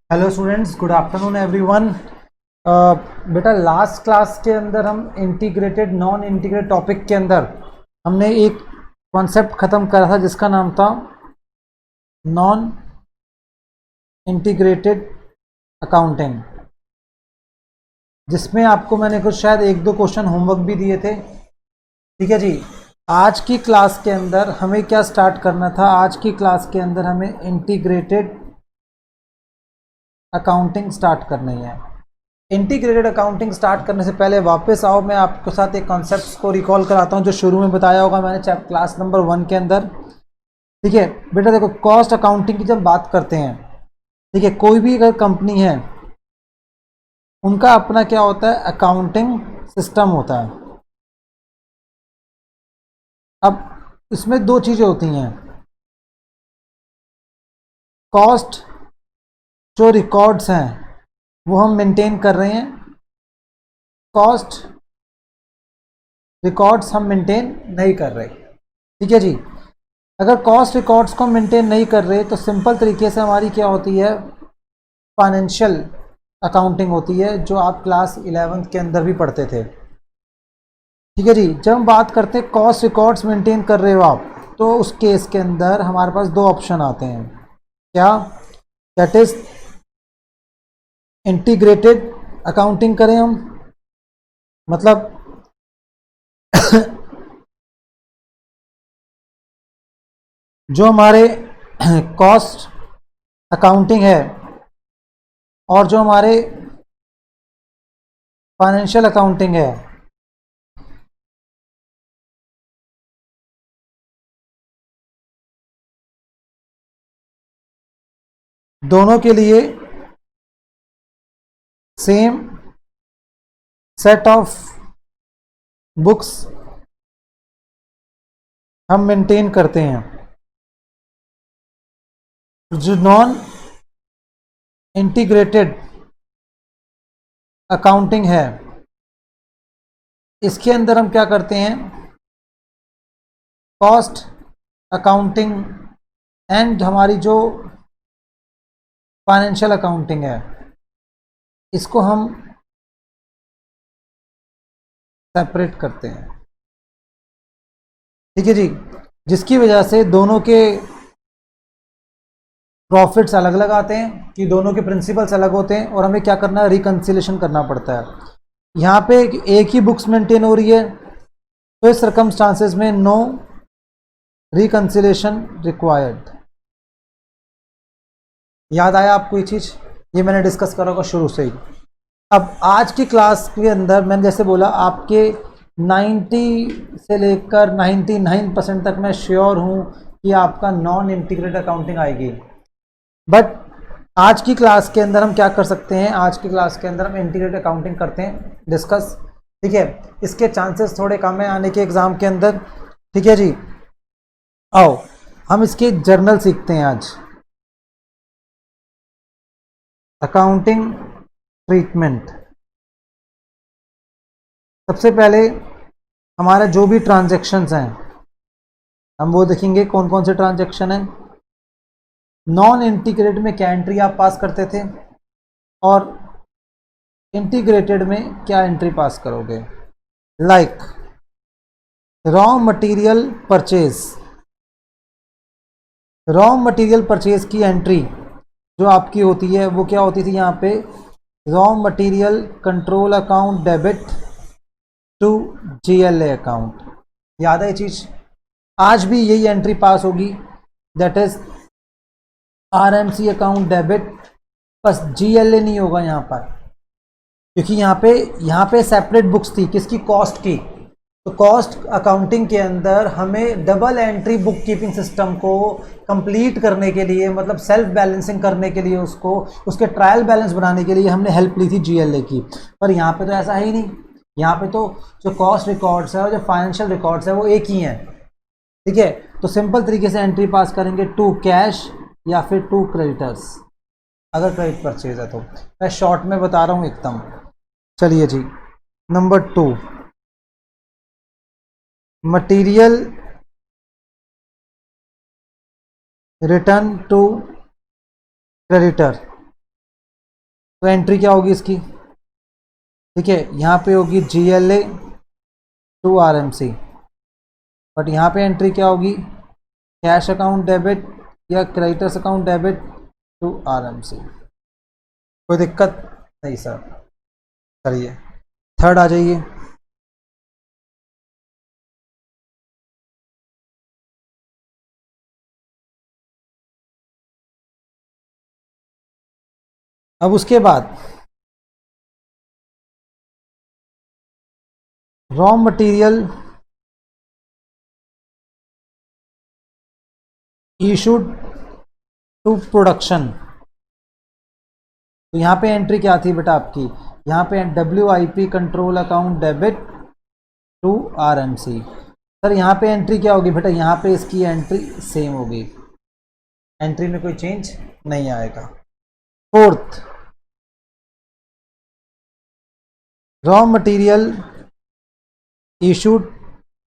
Hello students, good afternoon everyone. बेटा, last class के अंदर हम इंटीग्रेटेड नॉन इंटीग्रेटेड टॉपिक के अंदर हमने एक कॉन्सेप्ट ख़त्म करा था जिसका नाम था नॉन इंटीग्रेटेड अकाउंटिंग, जिसमें आपको मैंने कुछ शायद एक दो क्वेश्चन होमवर्क भी दिए थे। ठीक है जी। आज की क्लास के अंदर हमें क्या स्टार्ट करना था? आज की क्लास के अंदर हमें इंटीग्रेटेड अकाउंटिंग स्टार्ट करनी है। इंटीग्रेटेड अकाउंटिंग स्टार्ट करने से पहले वापस आओ, मैं आपके साथ एक कॉन्सेप्ट्स को रिकॉल कराता हूं जो शुरू में बताया होगा मैंने क्लास नंबर 1 के अंदर। ठीक है बेटा, देखो, कॉस्ट अकाउंटिंग की जब बात करते हैं, ठीक है, कोई भी अगर कंपनी है उनका अपना क्या होता है, अकाउंटिंग सिस्टम होता है। अब इसमें दो चीज़ें होती हैं। कॉस्ट जो रिकॉर्ड्स हैं वो हम मेंटेन कर रहे हैं, कॉस्ट रिकॉर्ड्स हम मेंटेन नहीं कर रहे। ठीक है जी। अगर कॉस्ट रिकॉर्ड्स को मेंटेन नहीं कर रहे तो सिंपल तरीके से हमारी क्या होती है, फाइनेंशियल अकाउंटिंग होती है, जो आप क्लास 11th के अंदर भी पढ़ते थे। ठीक है जी। जब हम बात करते हैं कॉस्ट रिकॉर्ड्स मेंटेन कर रहे हो आप, तो उस केस के अंदर हमारे पास दो ऑप्शन आते हैं। क्या? दैट इज इंटीग्रेटेड अकाउंटिंग करें हम, मतलब जो हमारे कॉस्ट अकाउंटिंग है और जो हमारे फाइनेंशियल अकाउंटिंग है, दोनों के लिए सेम सेट ऑफ बुक्स हम मेंटेन करते हैं। जो नॉन इंटीग्रेटेड अकाउंटिंग है, इसके अंदर हम क्या करते हैं, कॉस्ट अकाउंटिंग एंड हमारी जो फाइनेंशियल अकाउंटिंग है, इसको हम सेपरेट करते हैं। ठीक है जी। जिसकी वजह से दोनों के प्रॉफिट्स अलग अलग आते हैं, कि दोनों के प्रिंसिपल्स अलग होते हैं, और हमें क्या करना है, रिकंसिलेशन करना पड़ता है। यहाँ पे एक ही बुक्स मेंटेन हो रही है, तो इस सर्कमस्टांसेस में नो रिकंसिलेशन रिक्वायर्ड। याद आया आपको ये चीज़? ये मैंने डिस्कस करा होगा शुरू से ही। अब आज की क्लास के अंदर मैंने जैसे बोला, आपके 90 से लेकर 99% तक मैं श्योर हूँ कि आपका नॉन इंटीग्रेटेड अकाउंटिंग आएगी। बट आज की क्लास के अंदर हम क्या कर सकते हैं, आज की क्लास के अंदर हम इंटीग्रेटेड अकाउंटिंग करते हैं डिस्कस। ठीक है। इसके चांसेस थोड़े कम है आने के एग्जाम के अंदर। ठीक है जी। आओ हम इसके जर्नल सीखते हैं आज। Accounting treatment. सबसे पहले हमारा जो भी ट्रांजैक्शंस हैं हम वो देखेंगे, कौन कौन से ट्रांजैक्शन हैं। नॉन इंटीग्रेटेड में क्या एंट्री आप पास करते थे, और इंटीग्रेटेड में क्या एंट्री पास करोगे। Like raw material purchase. Raw material purchase की एंट्री जो आपकी होती है वो क्या होती थी, यहाँ पे raw material control account debit to G L A account. याद है ये चीज़? आज भी यही एंट्री पास होगी, that is RMC account debit, बस जीएलए नहीं होगा यहाँ पर, क्योंकि यहाँ पे सेपरेट बुक्स थी किसकी, कॉस्ट की। तो कॉस्ट अकाउंटिंग के अंदर हमें double entry book keeping system को कंप्लीट करने के लिए, मतलब सेल्फ बैलेंसिंग करने के लिए, उसको उसके ट्रायल बैलेंस बनाने के लिए हमने हेल्प ली थी जीएलए की। पर यहाँ पे तो ऐसा है ही नहीं। यहाँ पे तो जो कॉस्ट रिकॉर्ड्स है और जो फाइनेंशियल रिकॉर्ड्स है वो एक ही हैं। ठीक है। तो सिंपल तरीके से एंट्री पास करेंगे टू कैश या फिर टू क्रेडिटर्स, अगर क्रेडिट परचेज है तो। मैं शॉर्ट में बता रहा हूँ एकदम। चलिए जी, number 2, material return to creditor. तो एंट्री क्या होगी इसकी, ठीक है, यहाँ पे होगी GLA टू RMC, बट यहाँ पे एंट्री क्या होगी, कैश अकाउंट डेबिट या creditors account debit to RMC। कोई दिक्कत नहीं सर, चलिए थर्ड आ जाइए। अब उसके बाद raw material issued to production, तो यहाँ पे एंट्री क्या थी बेटा आपकी, यहाँ पे WIP control account debit to RMC। Sir यहाँ पे एंट्री क्या होगी बेटा, यहाँ पे इसकी एंट्री सेम होगी, एंट्री में कोई चेंज नहीं आएगा। Fourth, raw material issued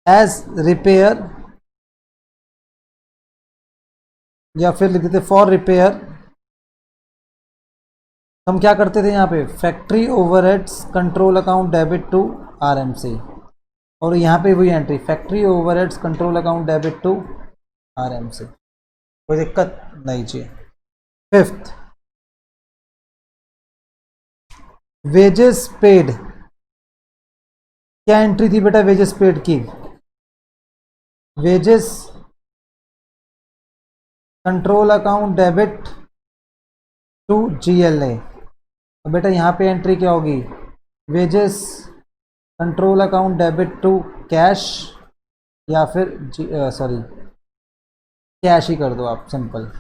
as repair, या फिर लिख देते फॉर रिपेयर। हम क्या करते थे यहाँ पे, factory overheads control account debit to RMC, और यहाँ पे वही entry factory overheads control account debit to RMC, कोई दिक्कत नहीं चाहिए। फिफ्थ, वेजेस पेड, क्या एंट्री थी बेटा वेजेस पेड की, wages control account debit to GLA। तो बेटा यहाँ पे एंट्री क्या होगी, wages control account debit to cash, या फिर सॉरी कैश ही कर दो आप सिंपल।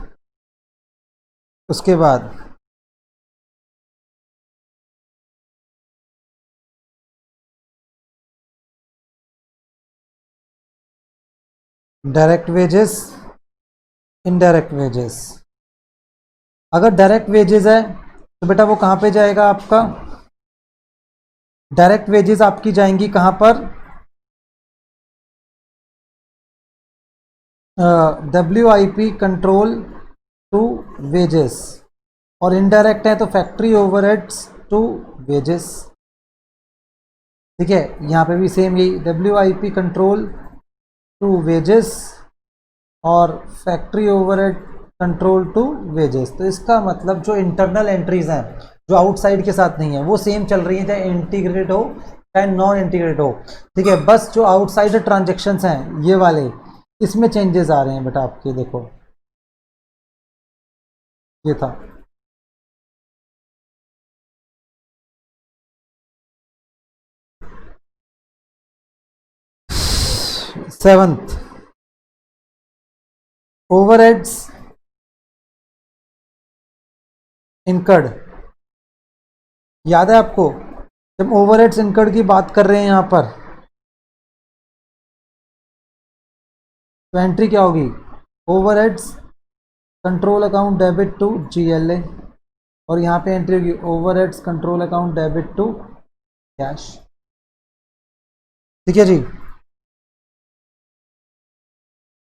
उसके बाद डायरेक्ट वेजेस, इनडायरेक्ट वेजेस। अगर डायरेक्ट वेजेस है तो बेटा वो कहाँ पे जाएगा आपका, डायरेक्ट वेजेस आपकी जाएंगी कहाँ पर, WIP कंट्रोल टू वेजेस, और इनडायरेक्ट है तो फैक्ट्री ओवरहेड्स टू वेजेस। ठीक है, यहाँ पे भी सेम यही WIP कंट्रोल टू वेजेस और factory overhead control to wages. तो इसका मतलब जो इंटरनल एंट्रीज हैं जो आउटसाइड के साथ नहीं है वो सेम चल रही है, चाहे इंटीग्रेटेड हो चाहे नॉन इंटीग्रेटेड हो। ठीक है, बस जो आउटसाइड ट्रांजेक्शन्स हैं ये वाले, इसमें चेंजेस आ रहे हैं बेटा आपके, देखो ये था। सेवंथ, ओवरहेड्स इनकर्ड, याद है आपको जब ओवरहेड्स इनकर्ड की बात कर रहे हैं यहाँ पर, तो एंट्री क्या होगी, overheads control account debit to GLA, और यहाँ पे एंट्री होगी overheads control account debit to cash. ठीक है जी,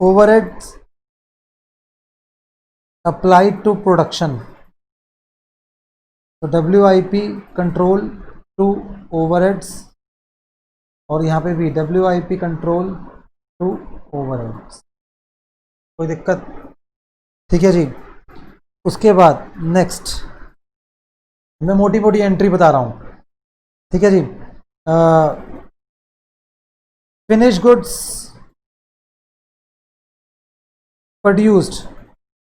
ओवरहेड्स अप्लाइड टू प्रोडक्शन, तो WIP कंट्रोल टू ओवरहेड्स, और यहाँ पे भी WIP कंट्रोल टू ओवरहेड्स, कोई दिक्कत। ठीक है जी, उसके बाद नेक्स्ट मैं मोटी मोटी एंट्री बता रहा हूँ। ठीक है जी, फिनिश गुड्स प्रोड्यूस्ड,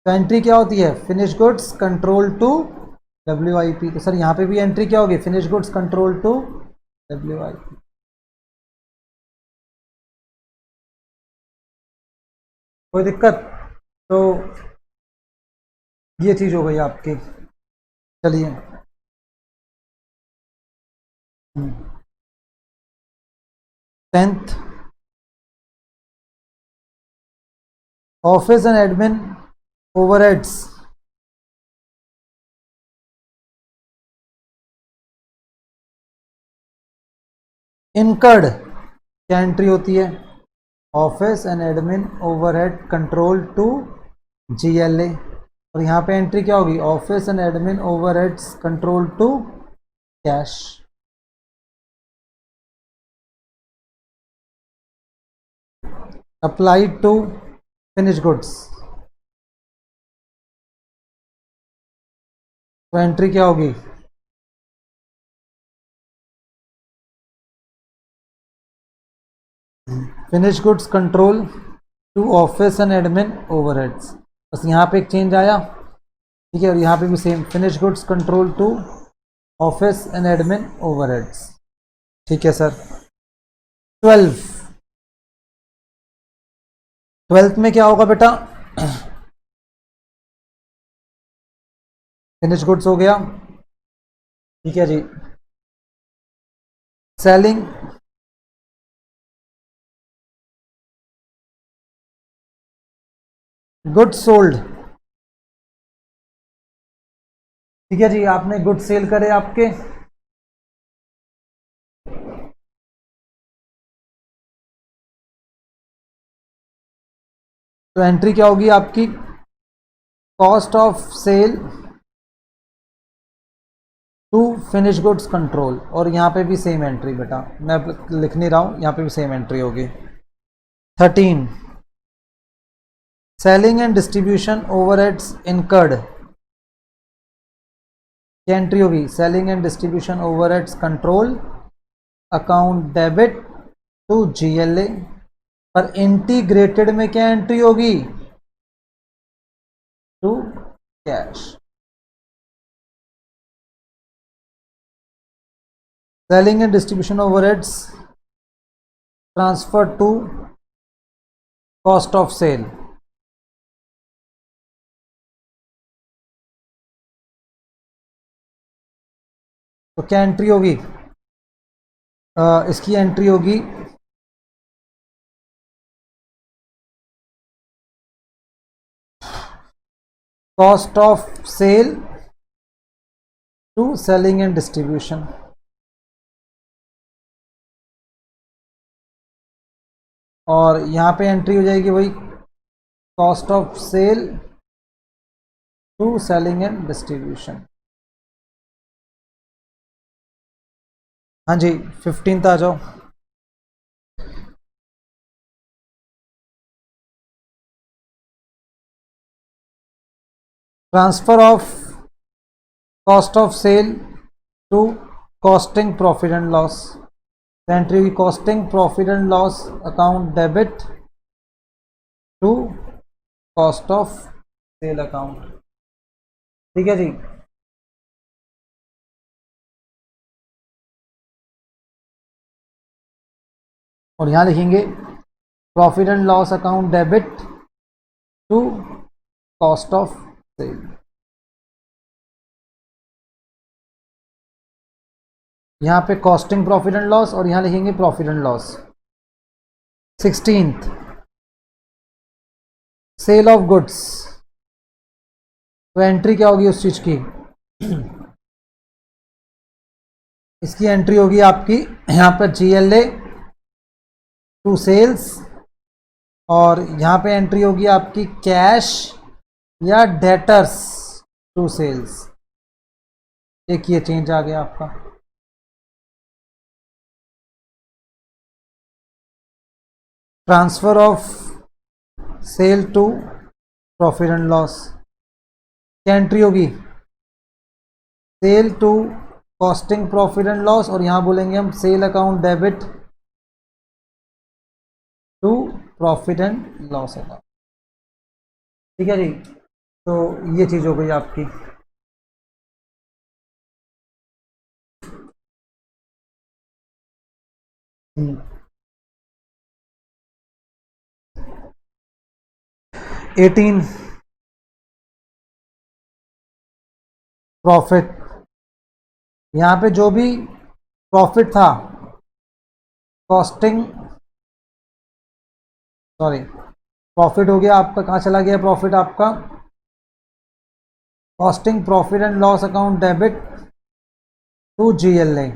तो एंट्री क्या होती है, finish goods control to WIP। तो सर यहाँ पे भी एंट्री क्या होगी, finish goods control to WIP। कोई दिक्कत, तो ये चीज हो गई आपकी। चलिए 10th, office and admin overheads incurred, क्या एंट्री होती है, office and admin overhead control to GLA, और यहाँ पे एंट्री क्या होगी, office and admin overheads control to cash. Applied to finish goods, तो एंट्री क्या होगी, finish goods control to office and admin overheads. बस यहाँ पे एक चेंज आया, ठीक है, और यहाँ पे भी same, finish goods control to office and admin overheads. ठीक है सर। 12th में क्या होगा बेटा, फिनिश गुड्स हो गया, ठीक है जी। सेलिंग, गुड्स सोल्ड, ठीक है जी, आपने गुड्स सेल करे आपके, तो एंट्री क्या होगी आपकी, cost of sale to finish goods control, और यहाँ पे भी सेम एंट्री बेटा, मैं लिख नहीं रहा हूँ, यहाँ पे भी सेम एंट्री होगी। 13 selling and distribution overheads incurred, क्या एंट्री होगी, selling and distribution overheads control account debit to GLA, पर इंटीग्रेटेड में क्या एंट्री होगी, to cash. Selling and distribution overheads transfer to cost of sale, तो क्या एंट्री होगी, इसकी एंट्री होगी cost of sale to selling and distribution, और यहाँ पे एंट्री हो जाएगी वही cost of sale to selling and distribution. हाँ जी, 15th आ जाओ। Transfer of cost of sale to costing profit and loss, entry हुई costing profit and loss account debit to cost of sale account, ठीक है जी। और यहाँ लिखेंगे profit and loss account debit to cost of sale. यहाँ पे costing profit and loss, और यहाँ लिखेंगे profit and loss. 16th sale of goods, तो एंट्री क्या होगी उस चीज की, इसकी एंट्री होगी आपकी यहाँ पर जीएलए टू सेल्स, और यहाँ पे एंट्री होगी आपकी कैश या डेटर्स टू सेल्स। एक ये चेंज आ गया आपका। Transfer of sale to profit and loss, क्या एंट्री होगी, sale to costing profit and loss, और यहां बोलेंगे हम sale account debit to profit and loss account, ठीक है जी। तो ये चीज हो गई आपकी। हम्म। 18 प्रॉफिट, यहाँ पे जो भी प्रॉफिट था कॉस्टिंग, सॉरी, प्रॉफिट हो गया आपका, कहाँ चला गया प्रॉफिट आपका, costing profit and loss account debit to GLA,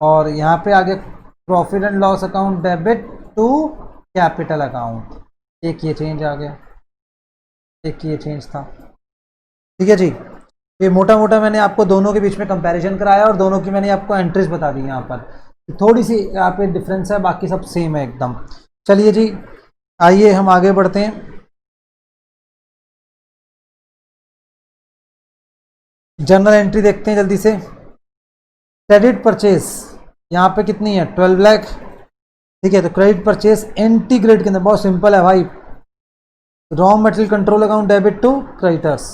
और यहाँ पे आगे profit and loss account debit to capital account. एक ये चेंज आ गया, एक ये चेंज था। ठीक है जी, ये मोटा मोटा मैंने आपको दोनों के बीच में कंपैरिजन कराया और दोनों की मैंने आपको एंट्रीज बता दी। यहाँ पर थोड़ी सी यहाँ पे डिफरेंस है, बाकी सब सेम है एकदम। चलिए जी, आइए हम आगे बढ़ते हैं। जर्नल एंट्री देखते हैं जल्दी से। क्रेडिट परचेज यहाँ पे कितनी है, 12 लाख। ठीक है, तो क्रेडिट परचेज एंटी क्रेडिट के अंदर बहुत सिंपल है भाई, raw material control account debit to creditors.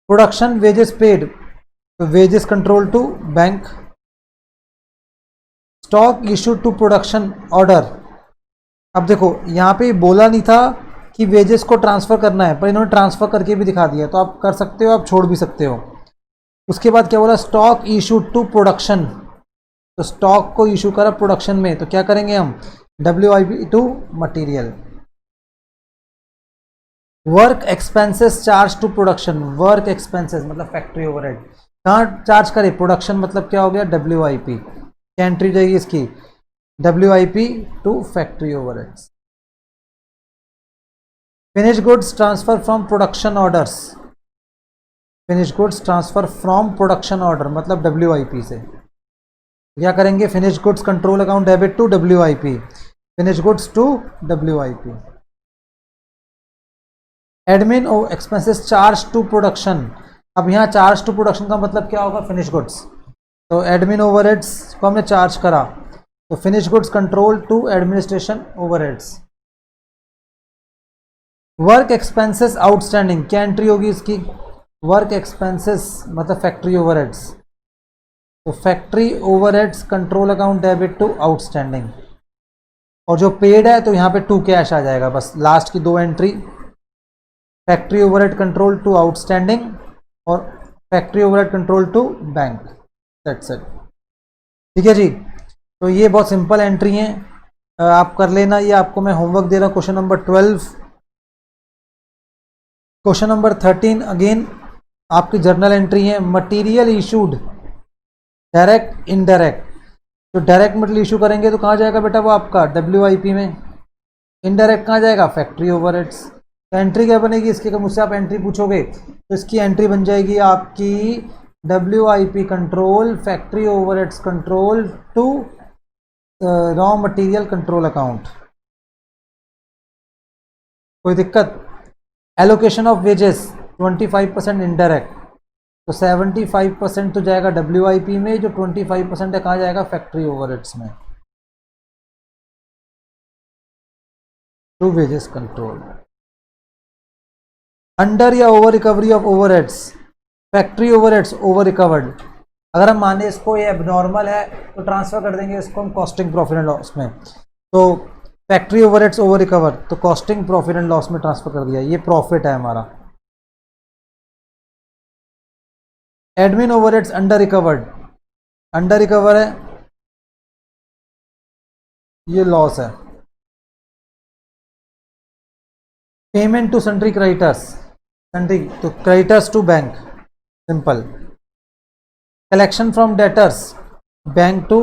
Production wages paid, तो wages control to bank. Stock issue to production order. अब देखो यहाँ पे बोला नहीं था कि वेजेस को ट्रांसफर करना है, पर इन्होंने ट्रांसफर करके भी दिखा दिया, तो आप कर सकते हो, आप छोड़ भी सकते हो। उसके बाद क्या बोला, स्टॉक इशू टू प्रोडक्शन, तो स्टॉक को इशू करा प्रोडक्शन में, तो क्या करेंगे हम, WIP to material. Work expenses charge to production, work expenses मतलब फैक्ट्री ओवरहेड, कहाँ चार्ज करे, प्रोडक्शन, मतलब क्या हो गया, WIP। क्या एंट्री जाएगी इसकी, WIP to factory overheads. Finish goods transfer from production orders, finish goods transfer from production order मतलब WIP से। क्या करेंगे, finish goods control account debit to WIP, finish goods to WIP। Admin expenses charge to production, अब यहाँ charge to production का मतलब क्या होगा, फिनिश गुड्स, तो एडमिन ओवरहेड्स को हमने चार्ज करा, तो finish goods control to administration overheads. Work expenses outstanding, क्या एंट्री होगी इसकी, वर्क एक्सपेंसेस मतलब फैक्ट्री ओवरहेड्स, तो factory overheads control account debit to outstanding. और जो पेड है तो यहाँ पे टू कैश आ जाएगा, बस लास्ट की दो entry, factory overhead control to outstanding और factory overhead control to bank, that's it. ठीक है जी, तो ये बहुत सिंपल एंट्री हैं, आप कर लेना। ये आपको मैं होमवर्क दे रहा हूँ, question number 12। Question number 13 again आपकी जर्नल एंट्री है, मटेरियल इशूड डायरेक्ट इनडायरेक्ट। तो डायरेक्ट मटेरियल इशू करेंगे तो कहाँ जाएगा बेटा, वो आपका WIP में। इनडायरेक्ट कहाँ जाएगा, फैक्ट्री ओवरहेड्स। तो एंट्री क्या बनेगी इसकी, अगर मुझसे आप एंट्री पूछोगे तो इसकी एंट्री बन जाएगी आपकी WIP control factory overheads control to raw material control account. कोई दिक्कत। एलोकेशन ऑफ वेजेस 25% इनडायरेक्ट, तो 75% तो जाएगा WIP में, जो 25% है कहाँ जाएगा, फैक्ट्री ओवरहेड्स में, टू वेजेस कंट्रोल। अंडर या over recovery of overheads, factory overheads over recovered. अगर हम माने इसको ये एबनॉर्मल है तो ट्रांसफर कर देंगे इसको हम कॉस्टिंग प्रॉफिट एंड लॉस में, तो फैक्ट्री ओवरहेड्स ओवर रिकवर, तो कॉस्टिंग प्रॉफिट एंड लॉस में ट्रांसफर कर दिया, ये प्रॉफिट है हमारा। Admin overheads under recovered, under recover है, ये लॉस है। Payment to sundry creditors, sundry to creditors to bank, simple. Collection from debtors, bank to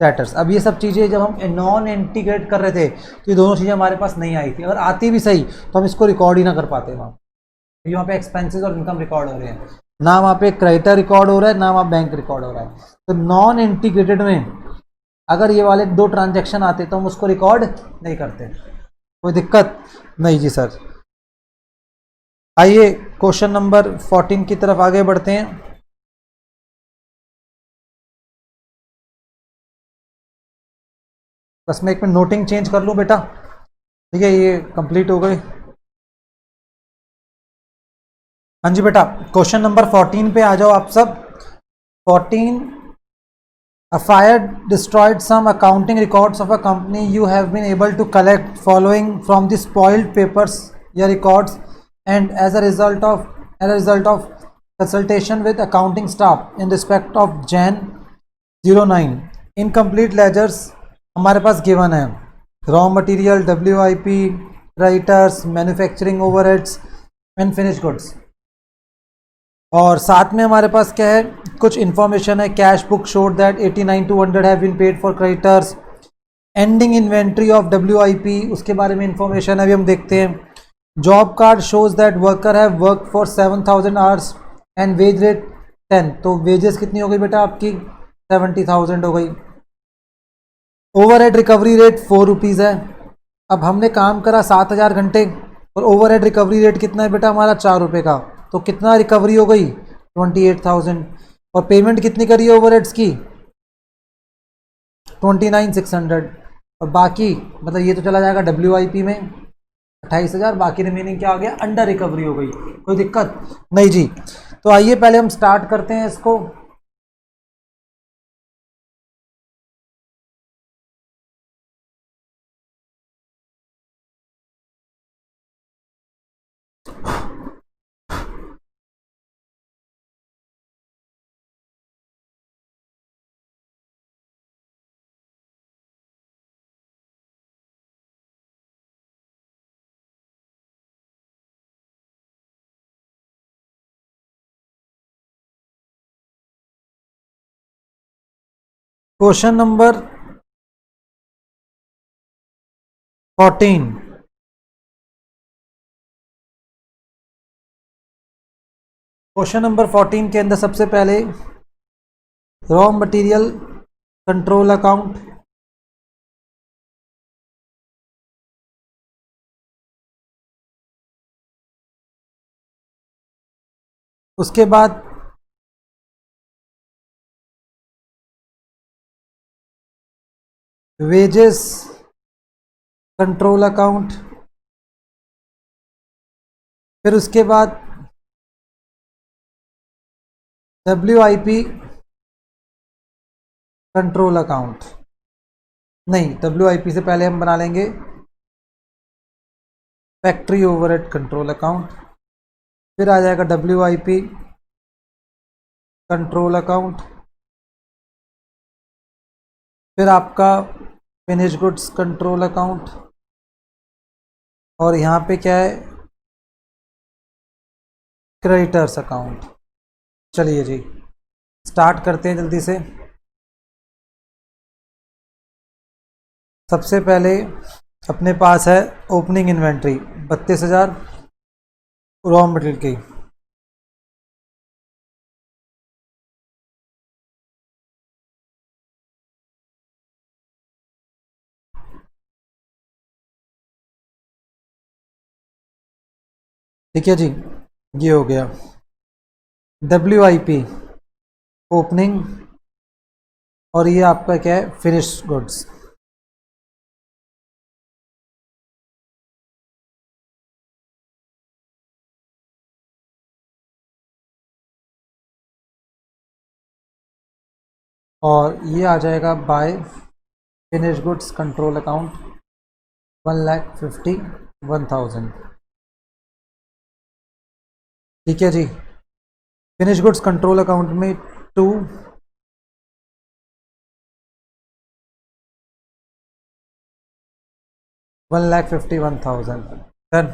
debtors. अब ये सब चीज़ें जब हम नॉन इंटीग्रेट कर रहे थे तो ये दोनों चीज़ें हमारे पास नहीं आई थी, अगर आती भी सही तो हम इसको रिकॉर्ड ही ना कर पाते वहाँ पे एक्सपेंसेस और इनकम रिकॉर्ड हो रहे हैं, ना वहाँ पे क्रेडिटर रिकॉर्ड हो रहा है, ना वहाँ बैंक रिकॉर्ड हो रहा है। तो नॉन इंटीग्रेटेड में अगर ये वाले दो ट्रांजेक्शन आते तो हम उसको रिकॉर्ड नहीं करते। कोई दिक्कत नहीं जी सर। आइए क्वेश्चन नंबर 14 की तरफ आगे बढ़ते हैं। बस मैं एक मिनट नोटिंग चेंज कर लूं बेटा, ठीक है, ये कंप्लीट हो गई। हाँ जी बेटा, क्वेश्चन नंबर 14 पे आ जाओ आप सब। 14, a fire destroyed some accounting records of a company. You have been able to collect following from the spoiled papers या records, and as a result of consultation with accounting staff in respect of Jan 09, incomplete ledgers हमारे पास given है, raw material, WIP, creditors, manufacturing overheads and finish goods. और साथ में हमारे पास क्या है, कुछ इंफॉर्मेशन है। Cash book showed that 89,200 have been paid for creditors. Ending inventory of WIP, उसके बारे में इंफॉर्मेशन अभी हम देखते हैं। Job card shows that worker have work for 7,000 hours and wage rate 10। तो वेजेस कितनी हो गई बेटा आपकी? 70,000 हो गई। ओवरहेड रिकवरी रेट 4 रुपीज़ है। अब हमने काम करा 7,000 घंटे और ओवरहेड रिकवरी रेट कितना है बेटा हमारा? 4 रुपये का। तो कितना रिकवरी हो गई? 28,000। और पेमेंट कितनी करी है ओवरहेड्स की? 29,600। और बाकी मतलब ये तो चला जाएगा WIP में 28,000, बाकी रिमेनिंग क्या आ गया? अंडर रिकवरी हो गई। कोई दिक्कत नहीं जी। तो आइए पहले हम स्टार्ट करते हैं इसको। Question number 14। क्वेश्चन नंबर 14 के अंदर सबसे पहले रॉ मटेरियल कंट्रोल अकाउंट, उसके बाद वेजेस कंट्रोल अकाउंट, फिर उसके बाद WIP कंट्रोल अकाउंट। नहीं, WIP से पहले हम बना लेंगे फैक्ट्री ओवरहेड कंट्रोल अकाउंट, फिर आ जाएगा WIP कंट्रोल अकाउंट, फिर आपका फिनिश गुड्स कंट्रोल अकाउंट, और यहाँ पे क्या है? Creditors account. चलिए जी स्टार्ट करते हैं जल्दी से। सबसे पहले अपने पास है ओपनिंग इन्वेंट्री 32,000 रॉ मटेरियल की। ठीक है जी, ये हो गया WIP ओपनिंग, और ये आपका क्या है? Finish goods. और ये आ जाएगा by finish goods control account 1,51,000। ठीक है जी, फिनिश गुड्स कंट्रोल अकाउंट में 2 1,51,000। Done.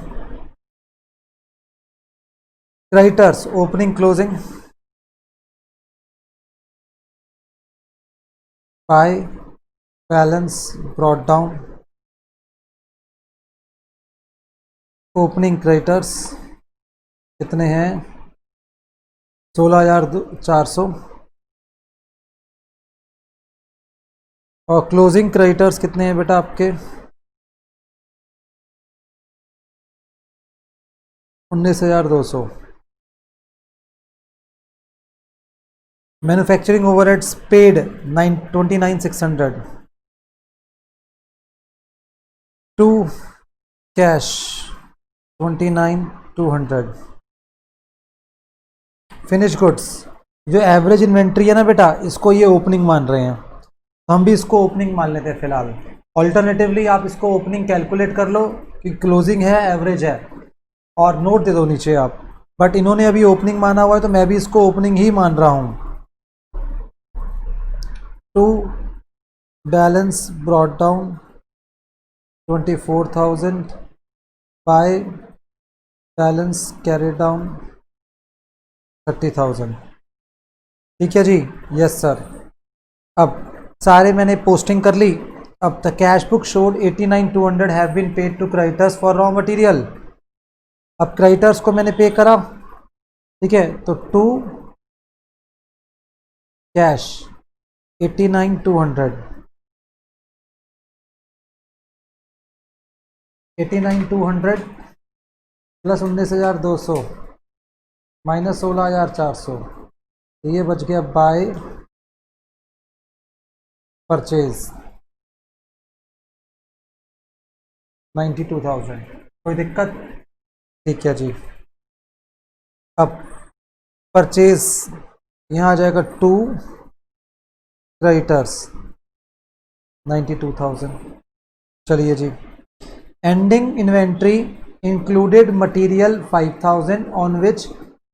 Creditors opening closing by balance brought down. Opening creditors कितने हैं? 16,400। और क्लोजिंग क्रेडिटर्स कितने हैं बेटा आपके? 19,200। Manufacturing overheads paid 29,600 to cash 29,200। Finish goods जो एवरेज इन्वेंट्री है ना बेटा, इसको ये ओपनिंग मान रहे हैं, तो हम भी इसको ओपनिंग मान लेते हैं फिलहाल। ऑल्टरनेटिवली आप इसको ओपनिंग कैलकुलेट कर लो कि क्लोजिंग है एवरेज है, और नोट दे दो नीचे आप। बट इन्होंने अभी ओपनिंग माना हुआ है तो मैं भी इसको ओपनिंग ही मान रहा हूँ। To balance brought down 24,000 by balance carry down 30,000। ठीक है जी, यस सर। अब सारे मैंने पोस्टिंग कर ली। अब the cash book showed 89,200 have been paid to creditors for raw material. अब क्रेडिटर्स को मैंने पे करा, ठीक है, तो टू कैश 89,200, 89,200 प्लस 19,200 माइनस 16,400, तो ये बच गया बाय परचेज 92,000। कोई दिक्कत? ठीक है जी। अब परचेज यहाँ आ जाएगा टू क्रेडिटर्स 92,000। चलिए जी। Ending inventory included material 5,000 on which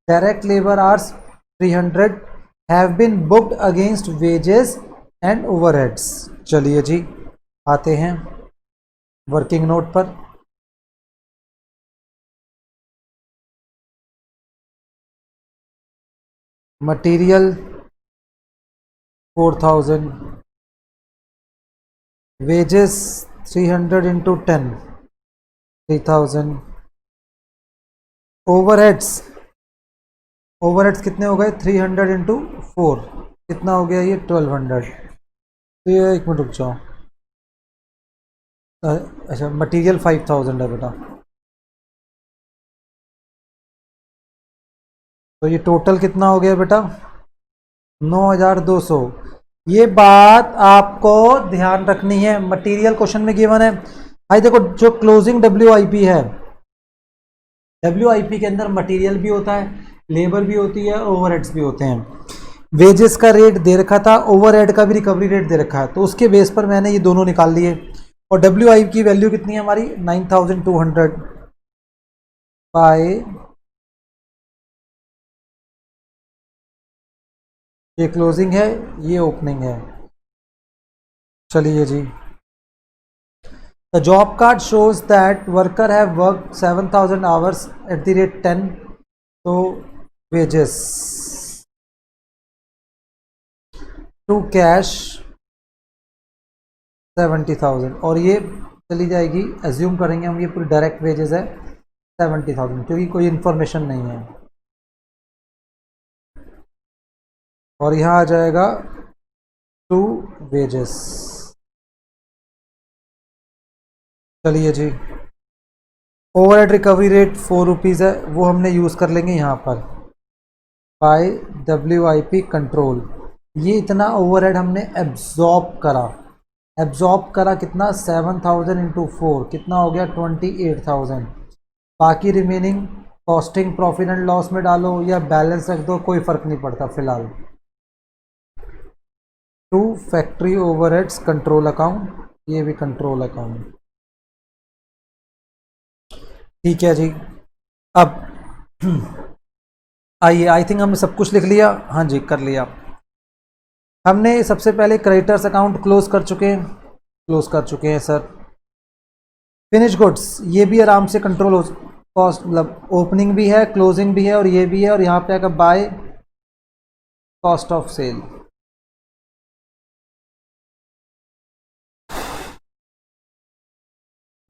direct labour hours 300 have been booked against wages and overheads. चलिए जी, आते हैं वर्किंग नोट पर। मटेरियल 4,000, वेजेस 300 इंटू 10 3,000, ओवरहेड्स कितने हो गए 300 इंटू 4 कितना हो गया ये 1,200। तो ये एक मिनट रुक जाओ। अच्छा, मटेरियल 5,000 है बेटा, तो ये टोटल कितना हो गया बेटा 9,200। ये बात आपको ध्यान रखनी है, मटेरियल क्वेश्चन में गिवन है भाई। देखो जो क्लोजिंग WIP है, WIP के अंदर मटेरियल भी होता है, लेबर भी होती है, ओवरहेड्स भी होते हैं। वेजेस का रेट दे रखा था, ओवरहेड का भी रिकवरी रेट दे रखा है, तो उसके बेस पर मैंने ये दोनों निकाल लिए। और WIP की वैल्यू कितनी है हमारी 9,200 बाय ये क्लोजिंग है, ये ओपनिंग है। चलिए जी। The job card shows that worker have work 7,000 hours at the rate 10, तो वेजेस टू कैश 70,000, और ये चली जाएगी, एज्यूम करेंगे हम ये पूरी डायरेक्ट वेजेस है 70,000 क्योंकि कोई इन्फॉर्मेशन नहीं है। और यहाँ आ जाएगा टू वेजेस। चलिए जी। ओवरहेड रिकवरी रेट 4 रुपीज़ है, वो हमने यूज़ कर लेंगे यहाँ पर बाय WIP कंट्रोल। ये इतना ओवरहेड हमने एब्जॉर्ब करा कितना 7,000 इंटू 4 कितना हो गया 28,000। बाकी remaining costing profit and loss में डालो या बैलेंस रख दो, कोई फ़र्क नहीं पड़ता फिलहाल। To factory overheads control account, ये भी कंट्रोल अकाउंट। ठीक है जी। अब आइए, आई थिंक हमने सब कुछ लिख लिया। हाँ जी, कर लिया हमने। सबसे पहले क्रेडिटर्स अकाउंट क्लोज कर चुके हैं सर। फिनिश गुड्स ये भी आराम से कंट्रोल हो, कॉस्ट मतलब ओपनिंग भी है, क्लोजिंग भी है, और ये भी है, और यहाँ पे आएगा बाय कॉस्ट ऑफ सेल।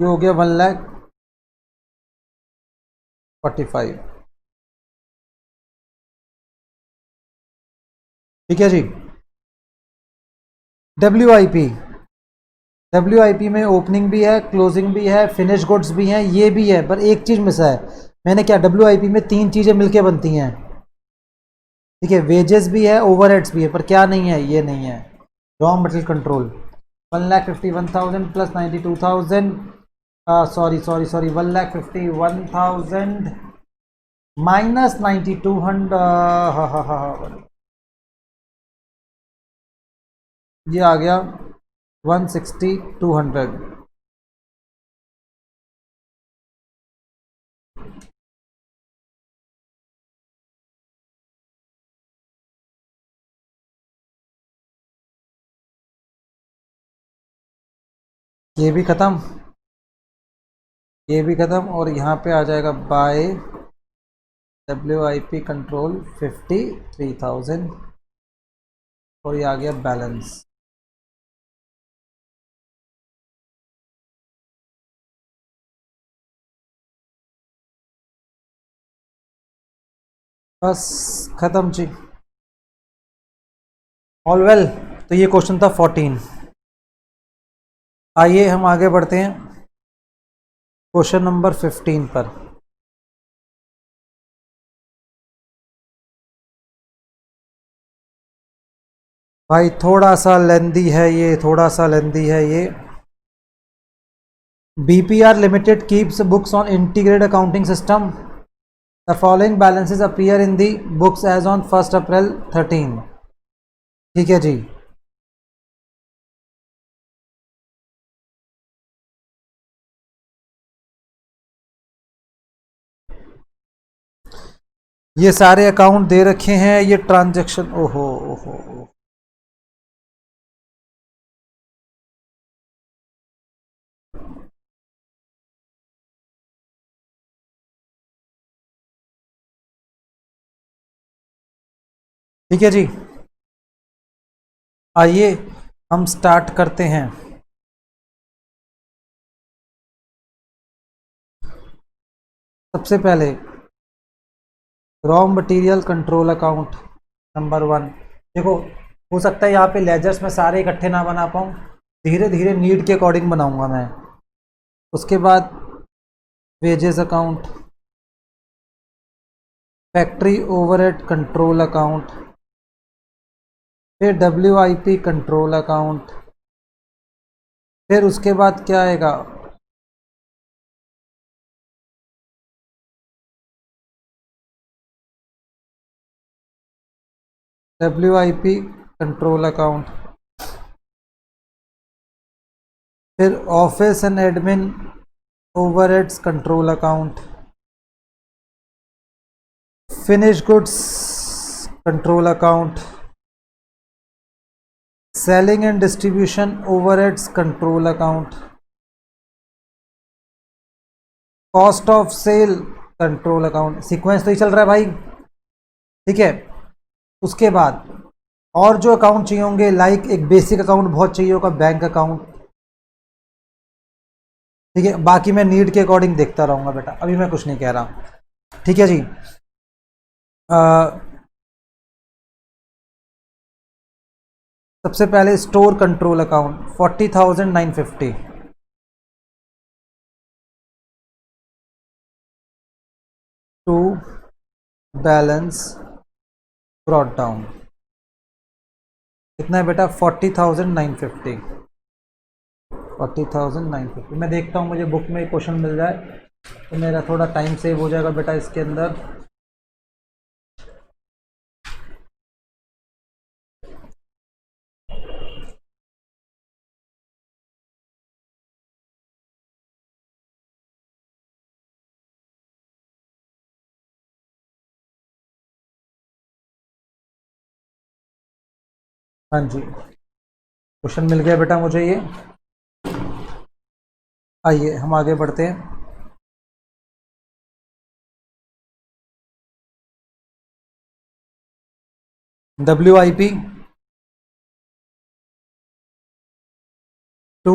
ये हो गया 1,45,000। ठीक है जी। WIP में ओपनिंग भी है, क्लोजिंग भी है, फिनिश गुड्स भी हैं, ये भी है, पर एक चीज़ मिस है। मैंने क्या WIP में 3 चीज़ें मिलके बनती हैं, ठीक है, वेजेस भी है, ओवरहेड्स भी है, पर क्या नहीं है, ये नहीं है raw material control. 1,51,000 plus 92,000, sorry 1,51,000 minus 9,200, ये आ गया 1,60,200। ये भी ख़त्म, ये भी ख़त्म, और यहाँ पे आ जाएगा बाय WIP कंट्रोल 53,000 और ये आ गया बैलेंस। बस खत्म जी, ऑल वेल। तो ये क्वेश्चन था 14। आइए हम आगे बढ़ते हैं क्वेश्चन नंबर 15 पर। भाई थोड़ा सा लेंदी है ये, थोड़ा सा लेंदी है ये। BPR Limited keeps books on integrated accounting system. The following balances appear in the books as on 1st April 13। ठीक है जी। ये सारे अकाउंट दे रखे हैं, ये ट्रांजैक्शन, ओहो ओहो। ठीक है जी, आइए हम स्टार्ट करते हैं। सबसे पहले raw material control account number 1। देखो, हो सकता है यहाँ पे लेजर्स में सारे इकट्ठे ना बना पाऊँ, धीरे धीरे नीड के अकॉर्डिंग बनाऊंगा मैं। उसके बाद wages account, factory overhead control account, फिर WIP कंट्रोल अकाउंट, फिर उसके बाद क्या आएगा, WIP कंट्रोल अकाउंट, फिर office and admin overheads control account, finish goods control account, selling and distribution overheads control account, cost of sale control account. Sequence तो ही चल रहा है भाई, ठीक है। उसके बाद और जो अकाउंट चाहिए होंगे, लाइक एक बेसिक अकाउंट बहुत चाहिए होगा, बैंक अकाउंट, ठीक है। बाकी मैं नीड के अकॉर्डिंग देखता रहूंगा बेटा, अभी मैं कुछ नहीं कह रहा, ठीक है जी। सबसे पहले store control account 40,950, to balance brought down. कितना है बेटा? 40,950। 40,950। मैं देखता हूँ मुझे बुक में क्वेश्चन मिल जाए तो मेरा थोड़ा टाइम सेव हो जाएगा बेटा इसके अंदर। हाँ जी, क्वेश्चन मिल गया बेटा मुझे ये। आइए हम आगे बढ़ते हैं। WIP to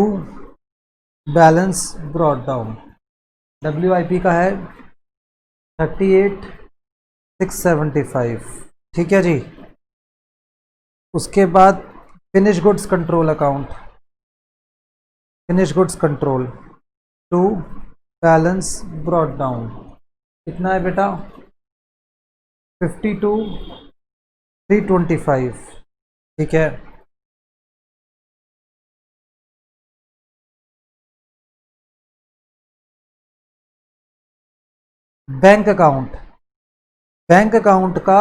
balance brought down. WIP का है 38,675, ठीक है जी। उसके बाद finish goods control account, finish goods control to balance brought down. कितना है बेटा? 52,325, ठीक है। बैंक अकाउंट, बैंक अकाउंट का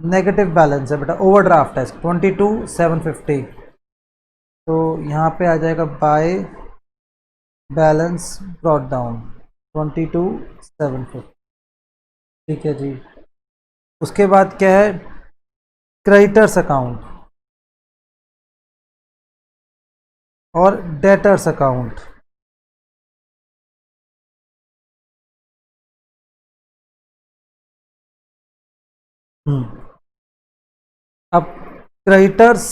नेगेटिव बैलेंस है बेटा, ओवरड्राफ्ट है 22,750। तो यहाँ पे आ जाएगा बाय बैलेंस ब्रॉट डाउन 22,750, ठीक है जी। उसके बाद क्या है? क्रेडिटर्स अकाउंट और डेटर्स अकाउंट। अब क्रेडिटर्स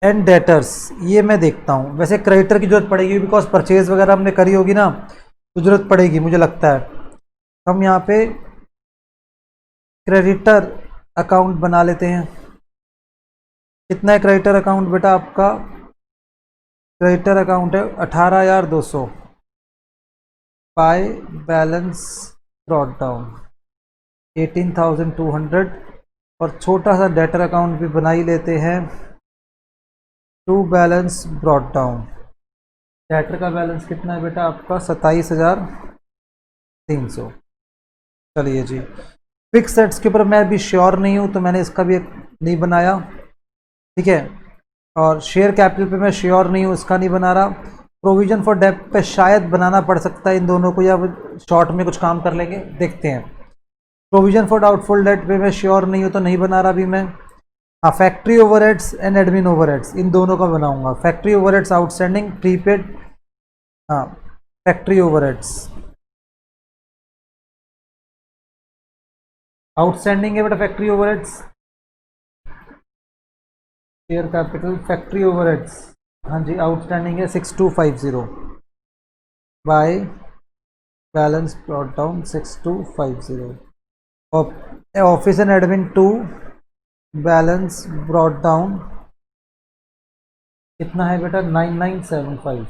एंड डेटर्स, ये मैं देखता हूँ। वैसे क्रेडिटर की जरूरत पड़ेगी बिकॉज परचेज वगैरह हमने करी होगी ना, तो जरूरत पड़ेगी मुझे लगता है। हम यहाँ पे क्रेडिटर अकाउंट बना लेते हैं। कितना है क्रेडिटर अकाउंट बेटा आपका? क्रेडिटर अकाउंट है 18,200 बाय बैलेंस ब्रॉट डाउन 18,200। और छोटा सा डेटर अकाउंट भी बना ही लेते हैं, to balance brought down. Debtor का बैलेंस कितना है बेटा आपका? 27,300। चलिए जी, फिक्स सेट्स के ऊपर मैं भी श्योर नहीं हूँ तो मैंने इसका भी एक नहीं बनाया, ठीक है। और शेयर कैपिटल पे मैं श्योर नहीं हूँ, इसका नहीं बना रहा। प्रोविजन फॉर डेट पे शायद बनाना पड़ सकता है इन दोनों को, या शॉर्ट में कुछ काम कर लेंगे, देखते हैं। प्रोविजन फॉर डाउटफुल डेट पे मैं श्योर नहीं हूँ तो नहीं बना रहा अभी मैं। हाँ, factory overheads and admin overheads इन दोनों का बनाऊंगा। फैक्ट्री ओवरहेड्स आउटस्टैंडिंग प्रीपेड, हाँ फैक्ट्री ओवरहेड्स आउटस्टैंडिंग है बेटा। Factory overheads, share capital factory overheads, हाँ जी आउटस्टैंडिंग है 6250 बाय बैलेंस ब्रॉट डाउन 6250। और office and admin 2 balance brought down कितना है बेटा? 9975।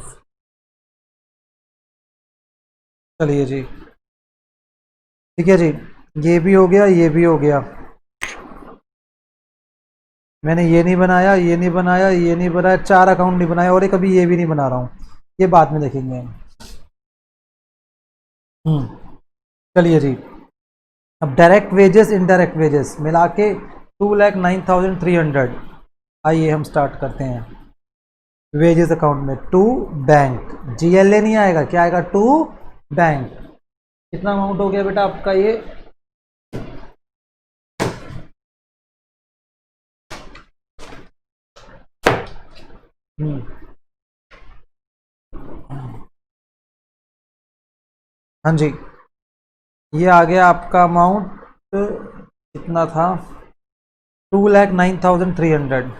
चलिए जी, ठीक है जी, ये भी हो गया, ये भी हो गया। मैंने ये नहीं बनाया, ये नहीं बनाया, ये नहीं बनाया, 4 अकाउंट नहीं बनाया, और एक अभी ये भी नहीं बना रहा हूँ, ये बाद में देखेंगे। चलिए जी, अब डायरेक्ट वेजेस इनडायरेक्ट वेजेस मिला के 2,09,300। आइए हम स्टार्ट करते हैं। वेजेस अकाउंट में टू बैंक, जीएलए नहीं आएगा, क्या आएगा? To bank. कितना अमाउंट हो गया बेटा आपका ये? हम्म हाँ जी, ये आ गया आपका अमाउंट, कितना था? 2,09,300।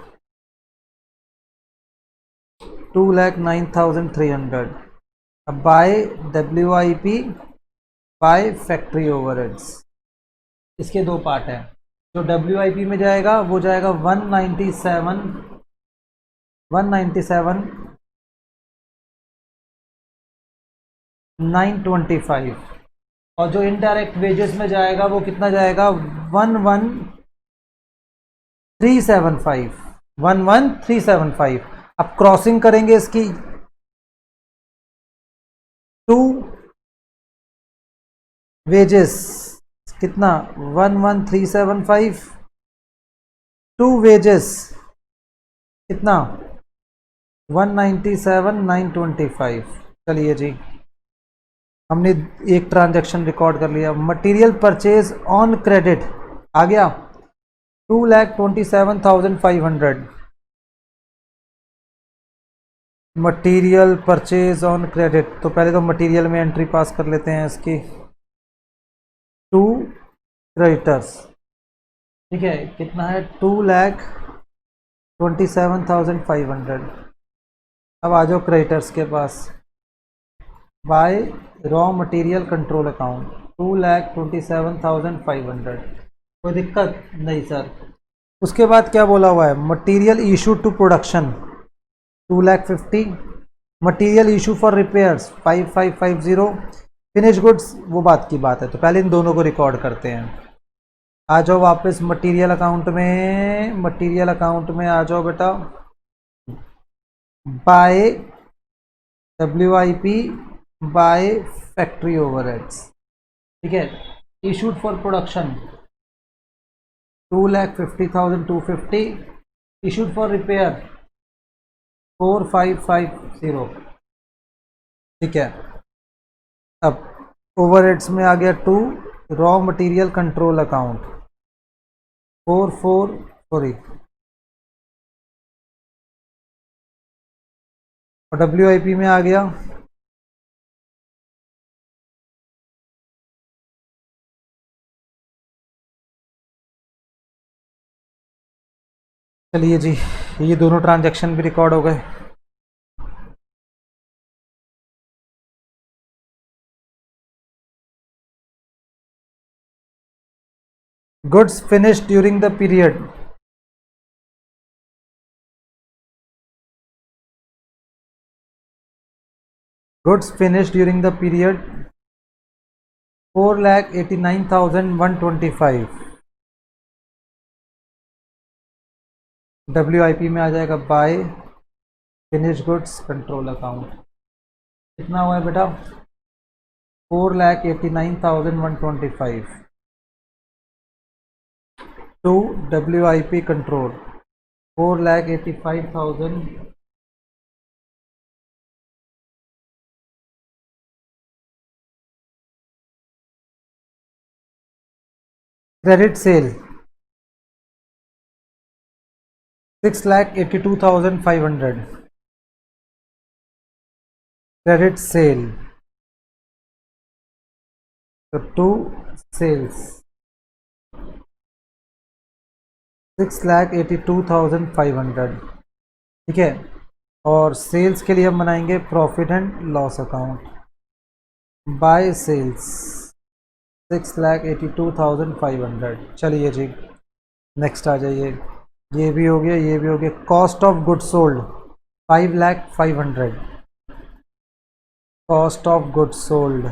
2,09,300। अब by WIP by factory overheads, इसके दो पार्ट हैं। जो WIP में जाएगा वो जाएगा 197,925। और जो इनडायरेक्ट वेजेस में जाएगा वो कितना जाएगा? 11,375। 11,375। अब क्रॉसिंग करेंगे इसकी, टू वेजेस कितना? 11,375 टू वेजेस कितना? 197,925। चलिए जी, हमने एक ट्रांजैक्शन रिकॉर्ड कर लिया। मटेरियल परचेज ऑन क्रेडिट आ गया 2,27,500। मटेरियल परचेज ऑन क्रेडिट, तो पहले तो मटेरियल में एंट्री पास कर लेते हैं इसकी, टू क्रेडिटर्स, ठीक है। कितना है? 2,27,500। अब आ जाओ क्रेडिटर्स के पास। By raw material control account 2,27,500। कोई दिक्कत नहीं सर। उसके बाद क्या बोला हुआ है? Material issue to production 2,50,000। Material issue for repairs 5,550। Finish goods वो बात की बात है, तो पहले इन दोनों को रिकॉर्ड करते हैं। आ जाओ वापस मटेरियल अकाउंट में, मटेरियल अकाउंट में आ जाओ बेटा। By WIP by factory overheads, ठीक है। Issued for production 2,50,250। Issued for repair 4,550, ठीक है। अब ओवरहेड्स में आ गया to raw material control account 4,440। और WIP में आ गया चलिए जी, ये दोनों ट्रांजैक्शन भी रिकॉर्ड हो गए। Goods finished during the period, goods finished during the period 4,89,125। WIP में आ जाएगा by finish goods control account. कितना हुआ है बेटा? 4,89,125 to WIP control 4,85,000। Credit sale 6,82,500। Credit sale तो टू सेल्स 6,82,500। ठीक है, और सेल्स के लिए हम बनाएंगे profit and loss account. By sales 6,82,500। चलिए जी, नेक्स्ट आ जाइए। ये भी हो गया, ये भी हो गया। Cost of goods sold 5,05,000। Cost of goods sold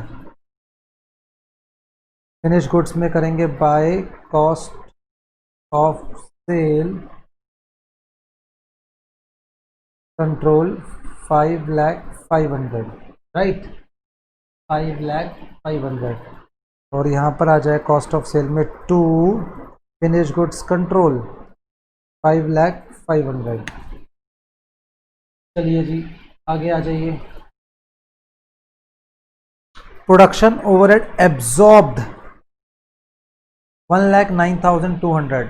finish goods में करेंगे by cost of sale control 5,05,000। Right, 5,05,000। और यहाँ पर आ जाए कॉस्ट ऑफ सेल में टू फिनिश गुड्स कंट्रोल 5,05,000। चलिए जी, आगे आ जाइए। Production overhead absorbed 1,09,200।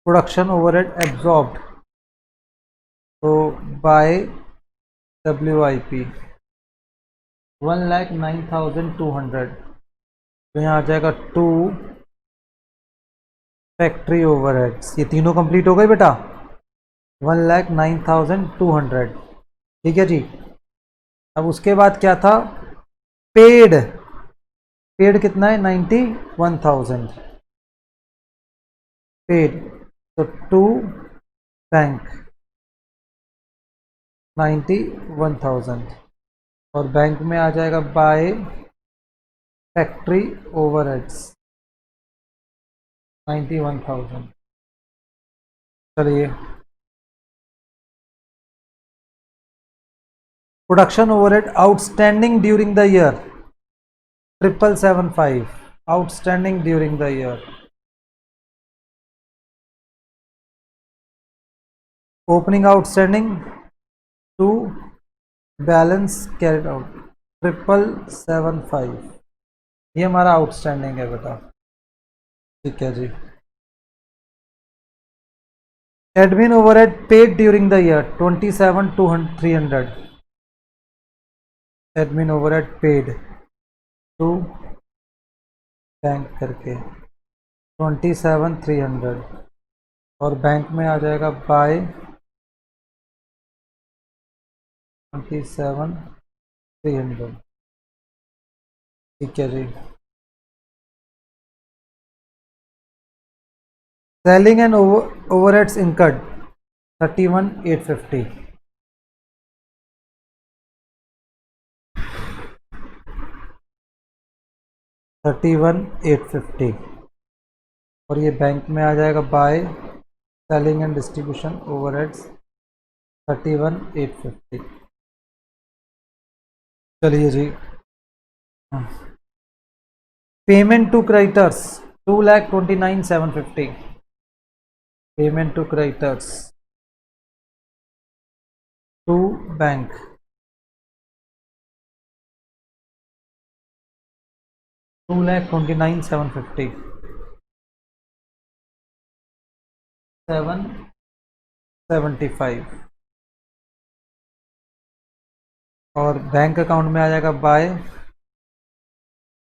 Production overhead absorbed तो बाय WIP 1,09,200। तो यहाँ आ जाएगा टू फैक्ट्री ओवरहेड्स। ये तीनों कंप्लीट हो गए बेटा, 1,09,200। ठीक है जी। अब उसके बाद क्या था? पेड, पेड कितना है? 91,000 पेड। तो टू बैंक 91,000। और बैंक में आ जाएगा बाय फैक्ट्री ओवरहेड्स 91,000। चलिए, production overhead outstanding during the year 7,775। Outstanding during the year. Opening outstanding to balance carried out 7,775। ये हमारा आउटस्टैंडिंग है बेटा। ठीक है जी। Admin overhead paid during the year 27,300। Admin overhead paid to bank करके 27,300। और बैंक में आ जाएगा बाय 27,300। ठीक है जी। Selling and overheads incurred 31,850। 31,850। और ये बैंक में आ जाएगा by selling and distribution overheads 31,850। चलिए जी। Payment to creditors 2,29,750। Payment to creditors to bank 2,29,750। 775। और बैंक अकाउंट में आ जाएगा by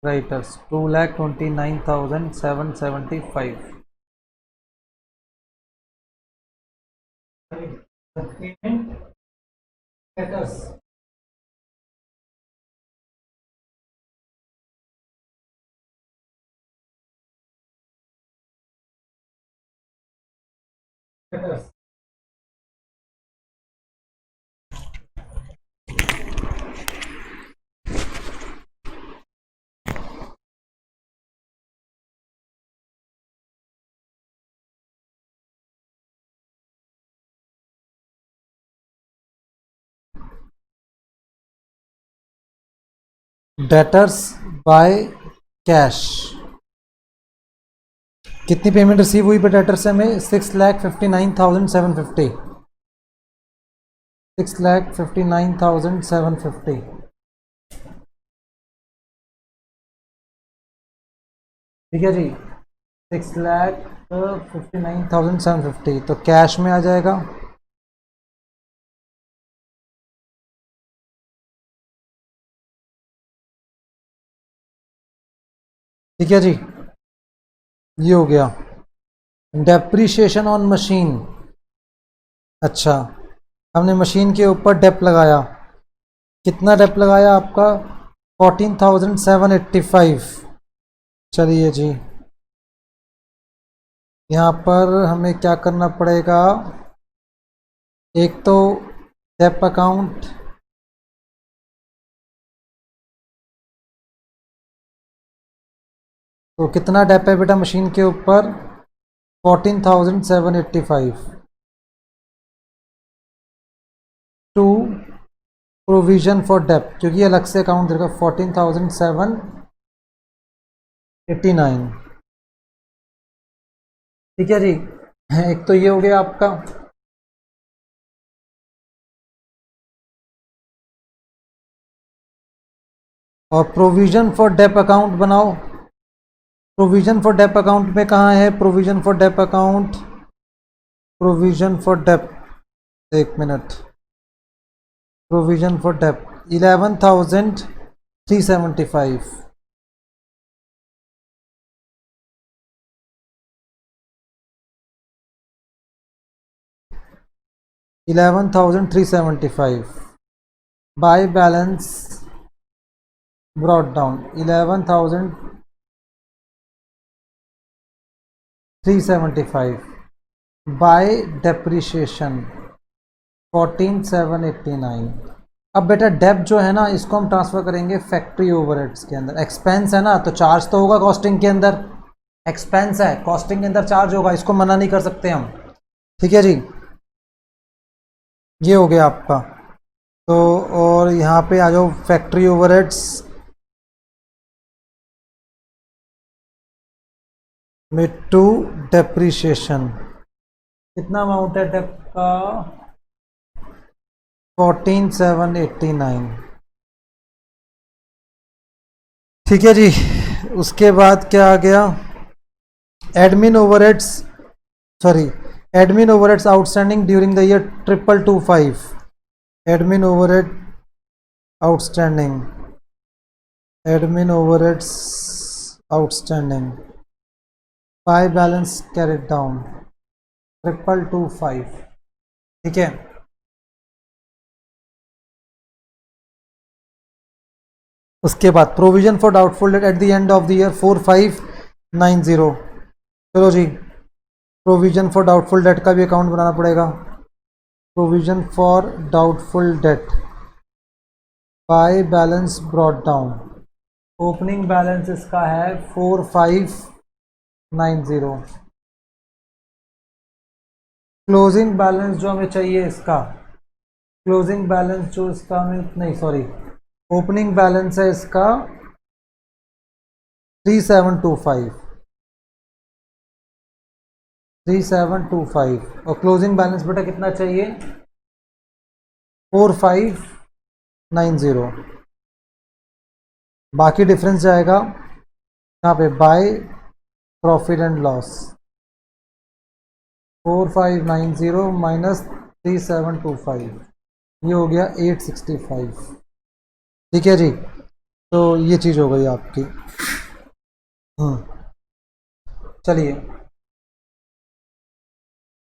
creditors 2,29,775. Payment debtors. Debtors. Debtors by cash. कितनी पेमेंट रिसीव हुई पे डेटर से हमें? 6,59,750. 6,59,750. ठीक है जी. 6,59,750 तो कैश में आ जाएगा. ठीक है जी, ये हो गया. Depreciation on machine. अच्छा, हमने मशीन के ऊपर डेप लगाया. कितना डेप लगाया आपका? 14,785. चलिए जी, यहाँ पर हमें क्या करना पड़ेगा? एक तो डेप अकाउंट, तो कितना डेप है बेटा मशीन के ऊपर? 14,785. टू प्रोविजन फॉर डेप, क्योंकि अलग से अकाउंट देगा. 14,789. ठीक है जी, एक तो ये हो गया आपका. और प्रोविजन फॉर डेप अकाउंट बनाओ. प्रोविजन फॉर डेप अकाउंट में कहाँ है provision for dep account? Provision for dep, एक minute. Provision for dep 11,375. 11,375 by balance brought down 11,375 by depreciation 14,789. अब बेटा डेप जो है ना, इसको हम ट्रांसफर करेंगे फैक्ट्री ओवरहेड्स के अंदर. एक्सपेंस है ना, तो चार्ज तो होगा कॉस्टिंग के अंदर. एक्सपेंस है, कॉस्टिंग के अंदर चार्ज होगा, इसको मना नहीं कर सकते हम. ठीक है जी, ये हो गया आपका. तो और यहाँ पे आ जाओ फैक्ट्री ओवरहेड्स में टू डेप्रीशिएशन. कितना अमाउंट है डेप का? 14,789. ठीक है जी, उसके बाद क्या आ गया? Admin overheads, sorry, admin overheads outstanding during the year 2,225. Admin overhead outstanding, admin overheads outstanding by balance carried down 2,225. ठीक है. उसके बाद provision for doubtful debt at the end of the year 4,590. चलो जी, प्रोविजन फॉर डाउटफुल डेट का भी account बनाना पड़ेगा. Provision for doubtful date by balance brought down. Opening balance इसका है 4,590. क्लोजिंग बैलेंस जो हमें चाहिए इसका, क्लोजिंग बैलेंस जो इसका हमें, नहीं सॉरी, ओपनिंग बैलेंस है इसका 3,725. 3,725 और क्लोजिंग बैलेंस बेटा कितना चाहिए? 4,590. बाकी डिफरेंस जाएगा यहाँ पे by profit and loss. 4,590 minus 3,725, ये हो गया 865. ठीक है जी, तो ये चीज़ हो गई आपकी। चलिए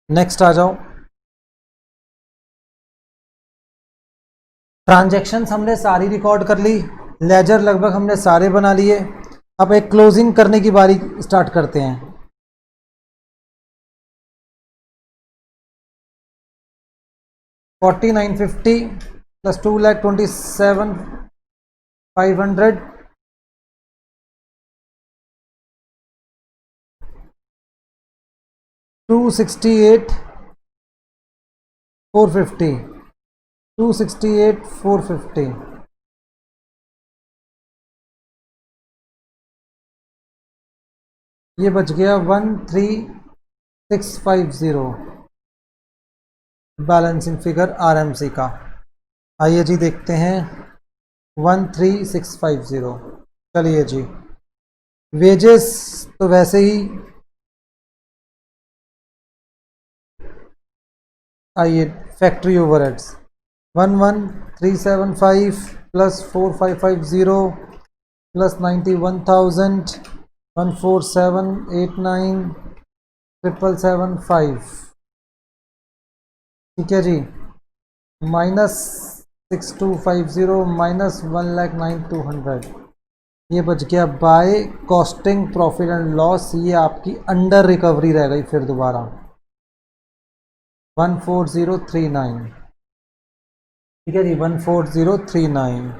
नेक्स्ट आ जाओ। ट्रांजैक्शंस हमने सारी रिकॉर्ड कर ली, लेजर लगभग हमने सारे बना लिए। अब एक क्लोजिंग करने की बारी स्टार्ट करते हैं। $49.50 प्लस 2,27,500 268,450 268,450 ये बच गया 13,650 बैलेंसिंग फिगर आरएमसी का। आइए जी देखते हैं 13,650। चलिए जी वेजेस तो वैसे ही, आइए फैक्ट्री ओवरहेड्स 11,375 प्लस 4,550 प्लस 91,000 14789 777 ठीक है जी, माइनस 6250 माइनस 1,09,200 ये बच गया by costing profit and loss. ये आपकी अंडर रिकवरी रह गई फिर दोबारा 14039 ठीक है जी 14039।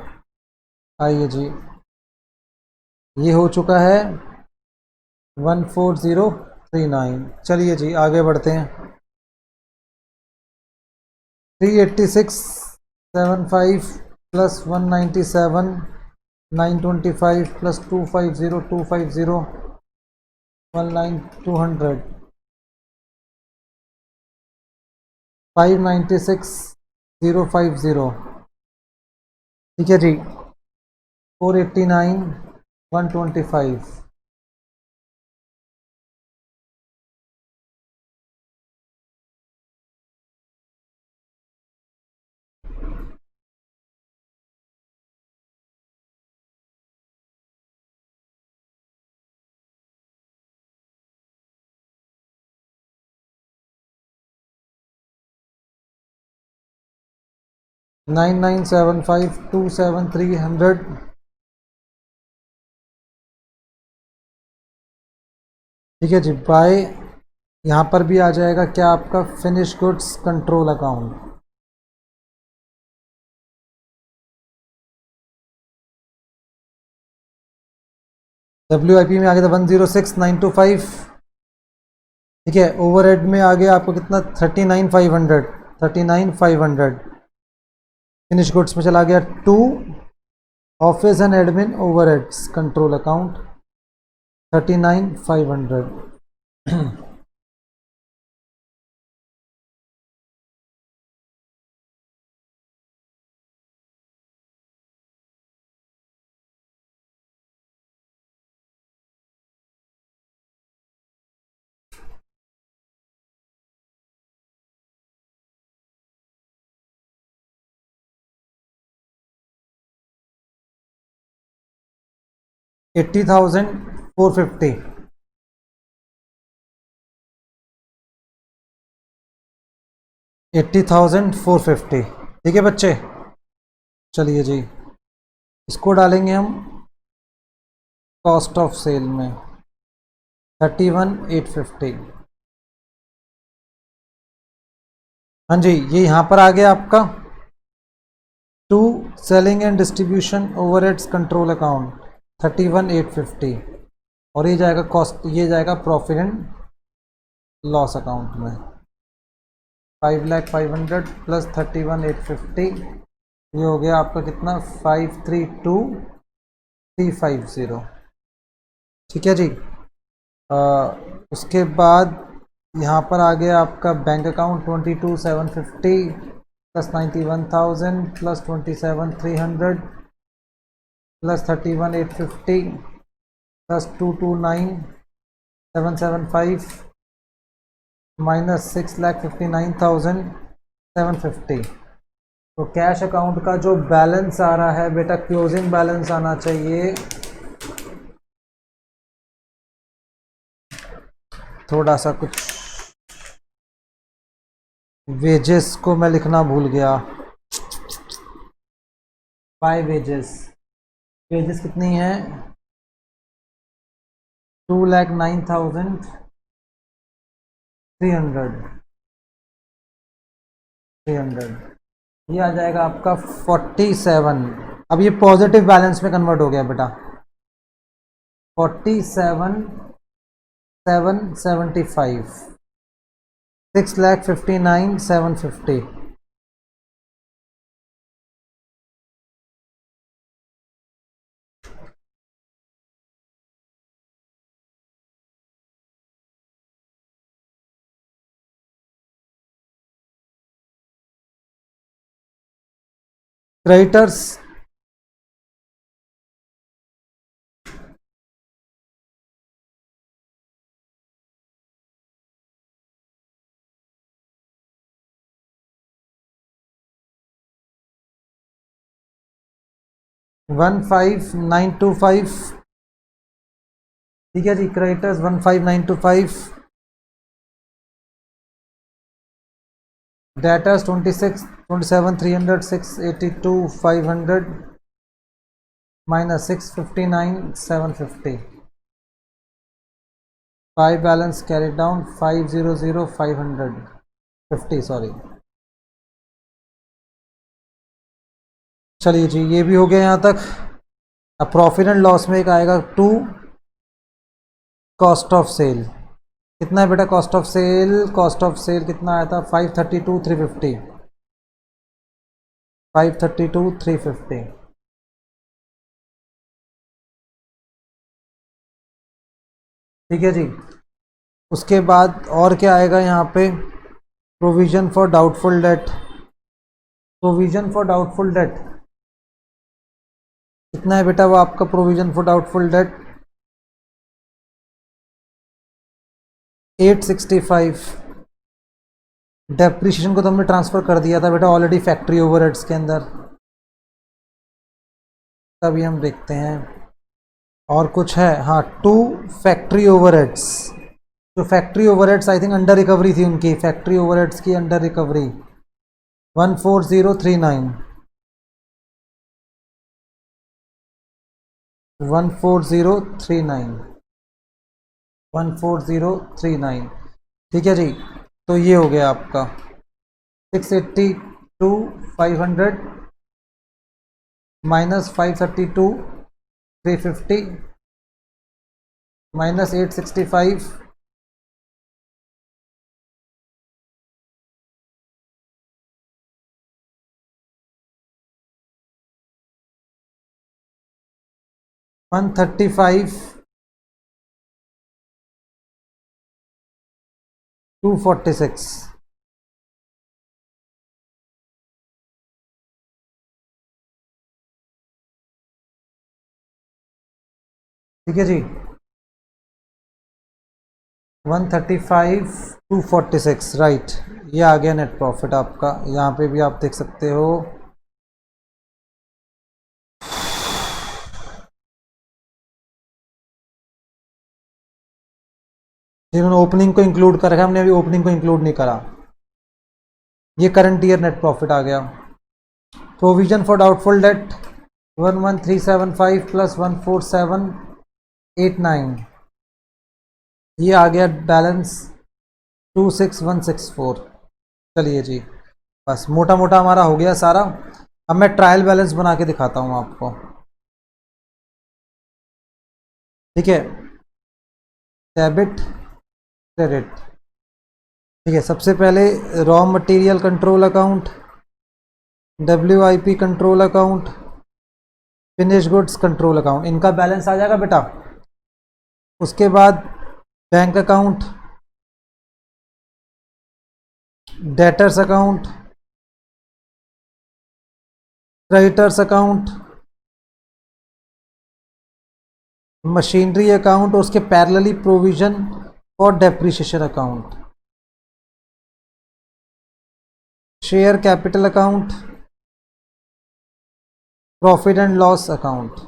आइए जी ये हो चुका है 14039। चलिए जी आगे बढ़ते हैं। 38675 प्लस 197,925 प्लस 250,250 1,9,200 596,050 ठीक है जी 489,125 9975,27300 ठीक है जी बाय। यहाँ पर भी आ जाएगा क्या आपका finish goods control account. WIP में आ गया था 106,925 ठीक है। ओवरहेड में आ गया आपको कितना 39,500 फिनिश गुड्स में चला गया 2। Office and admin overheads control account 39,500 80,450 80,450 ठीक है बच्चे। चलिए जी इसको डालेंगे हम कॉस्ट ऑफ सेल में 31,850। हाँ जी ये यहाँ पर आ गया आपका 2 selling and distribution overheads control account 31,850 और ये जाएगा कॉस्ट, ये जाएगा प्रॉफिट एंड लॉस अकाउंट में 5,500 प्लस 31,850 ये हो गया आपका कितना 532,350 ठीक है जी। उसके बाद यहाँ पर आ गया आपका bank account 22,750 plus 91,000 plus 27,300 plus 31,850 plus 229,775 minus 6,59,750 तो कैश अकाउंट का जो बैलेंस आ रहा है बेटा, क्लोजिंग बैलेंस आना चाहिए, थोड़ा सा कुछ वेजेस को मैं लिखना भूल गया। बाय वेजेस, वेजेस कितनी है, 2,09,300 ये आ जाएगा आपका 47। अब ये पॉजिटिव बैलेंस में कन्वर्ट हो गया बेटा, 47,775, 6,59,750। क्रेडिटर्स 15,925, ठीक है जी, creditors 15,925, debtors 26, 27,300, 682, 500 minus 659,750, by balance carry down 500,550, sorry. चलिए जी, ये भी हो गया यहाँ तक। अब प्रॉफिट एंड लॉस में एक आएगा टू कॉस्ट ऑफ सेल। कितना है बेटा cost of sale, cost of sale कितना आया था, 532,350, 532,350। ठीक है जी। उसके बाद और क्या आएगा यहाँ पे, provision for doubtful debt, provision for doubtful debt कितना है बेटा वो आपका, provision for doubtful debt 865। Depreciation को तो हमने ट्रांसफ़र कर दिया था बेटा ऑलरेडी फैक्ट्री ओवरहेड्स के अंदर, तभी हम देखते हैं। और कुछ है, हाँ, टू फैक्ट्री ओवरहेड्स, जो factory overheads I think under recovery थी उनकी, फैक्ट्री ओवरहेड्स की अंडर रिकवरी 14039, 14039, 14039। ठीक है जी। तो ये हो गया आपका 682,500 माइनस 532,350 माइनस 865, वन 246। ठीक है जी, 135,246, राइट। ये आ गया नेट प्रॉफिट आपका, यहाँ पे भी आप देख सकते हो। जिन्होंने ओपनिंग को इंक्लूड कर रखा है, हमने अभी ओपनिंग को इंक्लूड नहीं करा। ये करंट ईयर नेट प्रॉफिट आ गया। Provision for doubtful debt 11,375 plus 147,89, ये आ गया बैलेंस 26,164। चलिए जी, बस मोटा मोटा हमारा हो गया सारा। अब मैं ट्रायल बैलेंस बना के दिखाता हूँ आपको, ठीक है, डेबिट क्रेडिट। ठीक है, सबसे पहले raw material control account, WIP control account, finish goods control account, इनका बैलेंस आ जाएगा बेटा। उसके बाद bank account, debtors account, creditors account, machinery account, और उसके parallelly provision for depreciation account, share capital account, profit and loss account.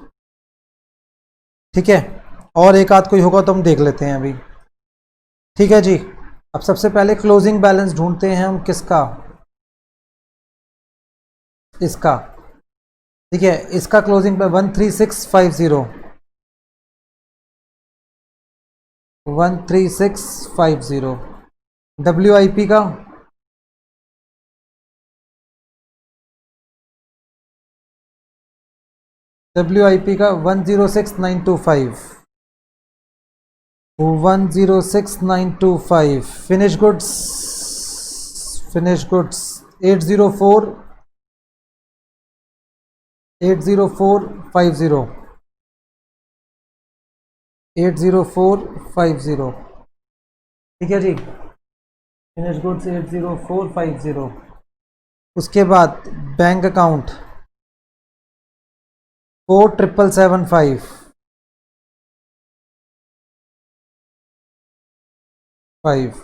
ठीक है, और एक आध कोई होगा तो हम देख लेते हैं अभी। ठीक है जी, अब सबसे पहले क्लोजिंग बैलेंस ढूंढते हैं हम किसका, इसका। ठीक है, इसका क्लोजिंग पे 13650, 13650। WIP का WIP का 106925, 106925। Finish goods, finish goods 804, 80450, 80450। ठीक है जी, फिनिश गुड्स 80450। उसके बाद bank account 4775, 5।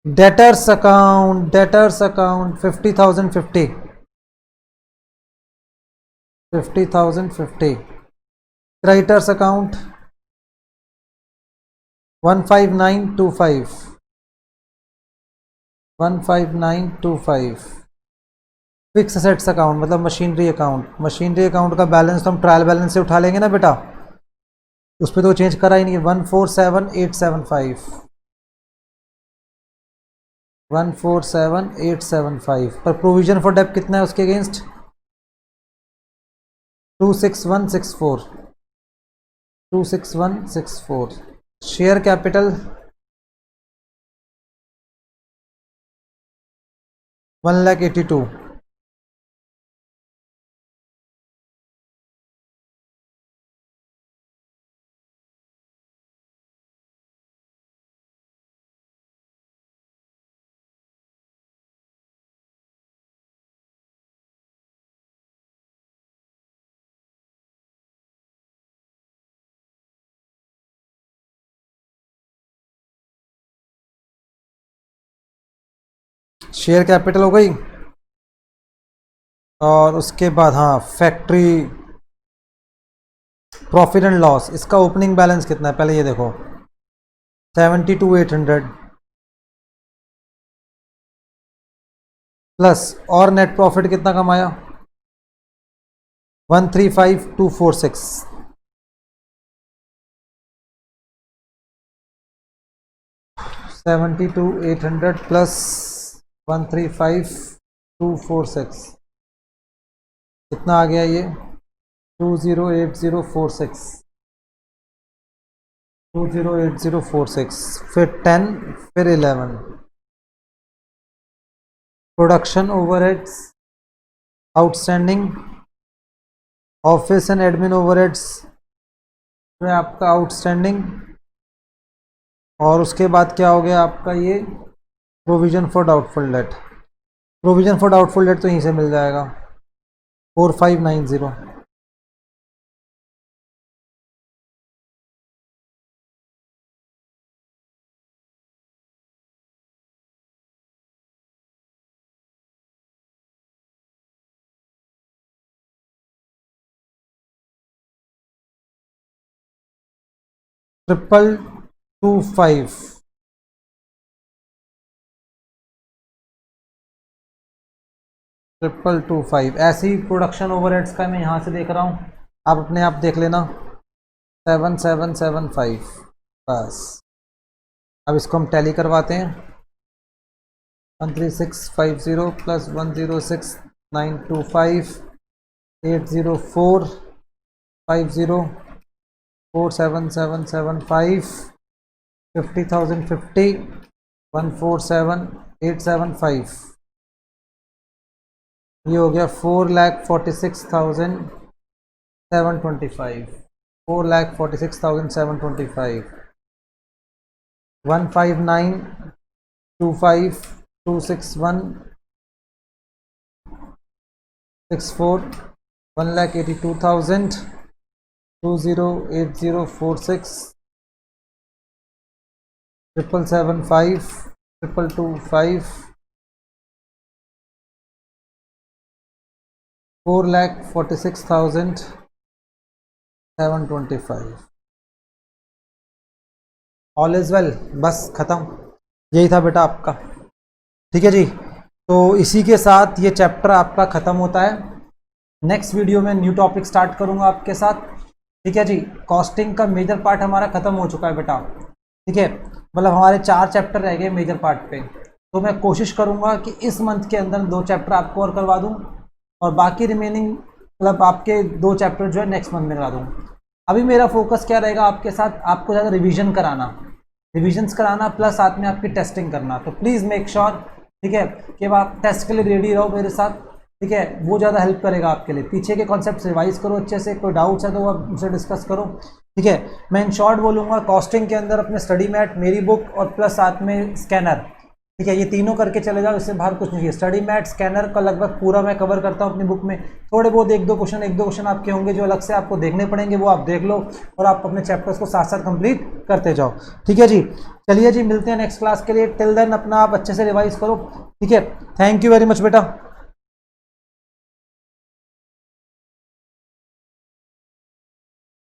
Debtors account, debtors account 50,050, 50,050। Creditors account 15925, 15925। Fix assets account मतलब मशीनरी अकाउंट, मशीनरी अकाउंट का बैलेंस तो हम ट्रायल बैलेंस से उठा लेंगे ना बेटा, उस पर तो चेंज करा ही नहीं। 147875, 147875। पर प्रोविजन फॉर डेप कितना है उसके against, 26164, 26164। Share capital 1,82,000। Share capital हो गई। और उसके बाद हाँ, फैक्ट्री प्रॉफिट एंड लॉस, इसका ओपनिंग बैलेंस कितना है पहले ये देखो, 72,800 प्लस, और नेट प्रॉफिट कितना कमाया, 135,246। 72,800 प्लस 135,246 कितना आ गया ये, 208046, 208046। फिर 10, फिर 11। Production overheads outstanding, office and admin overheads में आपका आउटस्टैंडिंग, और उसके बाद क्या हो गया आपका ये provision for doubtful debt. Provision for doubtful debt तो यहीं से मिल जाएगा, 4590। Triple 25, triple 25। ऐसे ही प्रोडक्शन ओवरहेड्स का मैं यहाँ से देख रहा हूँ, आप अपने आप देख लेना, 7775। बस अब इसको हम टैली करवाते हैं, 13650 प्लस 106925, 80450, 47775, 50,050, 147,875। ये हो गया 4,46,725, 4,46,725। 15925, 26164, 1,82,000, 208046, 775, 22225, 4,46,725। ऑल इज वेल, बस ख़त्म, यही था बेटा आपका। ठीक है जी, तो इसी के साथ ये चैप्टर आपका ख़त्म होता है। नेक्स्ट वीडियो में न्यू टॉपिक स्टार्ट करूँगा आपके साथ। ठीक है जी, कॉस्टिंग का मेजर पार्ट हमारा ख़त्म हो चुका है बेटा। ठीक है, मतलब हमारे 4 चैप्टर रह गए मेजर पार्ट पे, तो मैं कोशिश करूँगा कि इस मंथ के अंदर 2 चैप्टर आपको और करवा दूँ, और बाकी रिमेनिंग मतलब आपके 2 चैप्टर जो है नेक्स्ट मंथ में करा दूँ। अभी मेरा फोकस क्या रहेगा आपके साथ, आपको ज़्यादा रिविजन कराना, रिविजन्स कराना प्लस साथ में आपकी टेस्टिंग करना। तो प्लीज़ मेक श्योर, ठीक है, कि आप टेस्ट के लिए रेडी रहो मेरे साथ। ठीक है, वो ज़्यादा हेल्प करेगा आपके लिए। पीछे के कॉन्सेप्ट रिवाइज करो अच्छे से, कोई डाउट्स है तो आप मुझसे डिस्कस करो। ठीक है, मैं इन शॉर्ट बोलूँगा, कॉस्टिंग के अंदर अपने स्टडी मैट, मेरी बुक और प्लस साथ में स्कैनर, ठीक है, ये तीनों करके चले जाओ, इससे बाहर कुछ नहीं है। स्टडी मैट, स्कैनर का लगभग पूरा मैं कवर करता हूँ अपनी बुक में। थोड़े बहुत एक दो क्वेश्चन आपके होंगे जो अलग से आपको देखने पड़ेंगे, वो आप देख लो और आप अपने चैप्टर्स को साथ साथ कंप्लीट करते जाओ। ठीक है जी, चलिए जी, मिलते हैं नेक्स्ट क्लास के लिए। टिल देन अपना आप अच्छे से रिवाइज करो। ठीक है, थैंक यू वेरी मच बेटा।